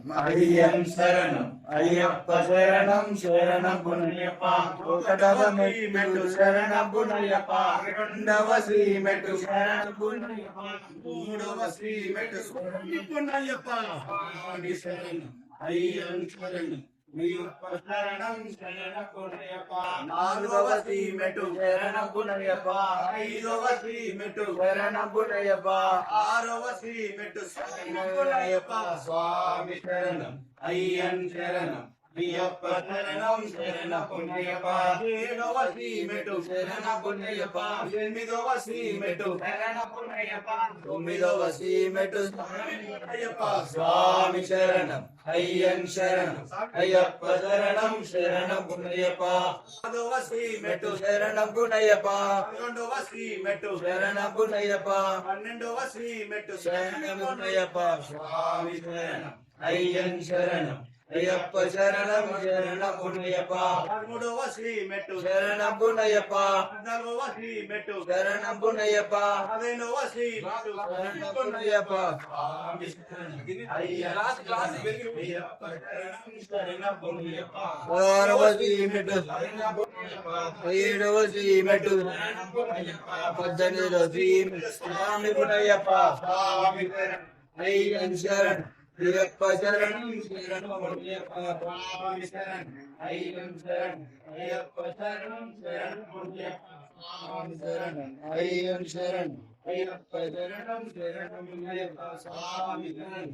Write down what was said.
అయ్యం శరణం అయ్యప్ప శరణం శరణపునయ్యప్ప ఒకటవ మెట్టు శరణపునయ్యప్ప రెండవ శ్రీ మెట్టు శరణపునయ్యప్ప మూడవ శ్రీ మెట్టు శరణపునయ్యప్ప స్వామి శరణం అయ్యం శరణం అయ్యప్ప శరణం శరణపునయ్యప్ప నాలుగవ శ్రీ మెట్టు శరణపునయ్యప్ప ఐదవ శ్రీ మెట్టు శరణపునయ్యప్ప ఆరవ శ్రీ మెట్టు శరణపునయ్యప్ప స్వామి శరణం అయ్యన్ శరణం అయ్యప్ప శరణం శరణపునయ్యప్ప ఏడవ శ్రీ మెట్టు శరణపునయ్యప్ప ఎనిమిదవ శ్రీ మెట్టు శరణపునయ్యప్ప తొమ్మిదవ శ్రీ మెట్టు శరణపునయ్యప్ప స్వామి శరణం అయ్యన్ శరణం అయ్యప్ప శరణం శరణపునయ్యప్ప పదవ శ్రీ మెట్టు శరణపునయ్యప్ప పదకొండవ శ్రీ మెట్టు శరణపునయ్యప్ప పన్నెండవ శ్రీ మెట్టు శరణపునయ్యప్ప స్వామి శరణం అయ్యన్ శరణం అయ్యప్ప శరణం శరణపునయ్యప్ప పదమూడవ శ్రీ మెట్టు శరణపునయ్యప్ప పద్నాలుగవ శ్రీ మెట్టు శరణపునయ్యప్ప పదిహేనవ శ్రీ మెట్టు శరణపునయ్యప్ప స్వామి శరణం అయ్యప్ప శరణం శరణపునయ్యప్ప పదహారవ శ్రీ మెట్టు పదిహేడవ శ్రీ మెట్టు పద్దెనిమిదవ శ్రీ మెట్టు స్వామిపునయ్యప్ప స్వామి శరణం అయ్యన్ శరణం అయ్యప్ప శరణం శరణపునయ్యప్ప స్వామి శరణం అయ్యం శరణం అయ్యప్ప శరణం శరణపునయ్యప్ప స్వామి శరణం అయ్యం శరణం అయ్యప్ప శరణం శరణపునయ్యప్ప స్వామి శరణం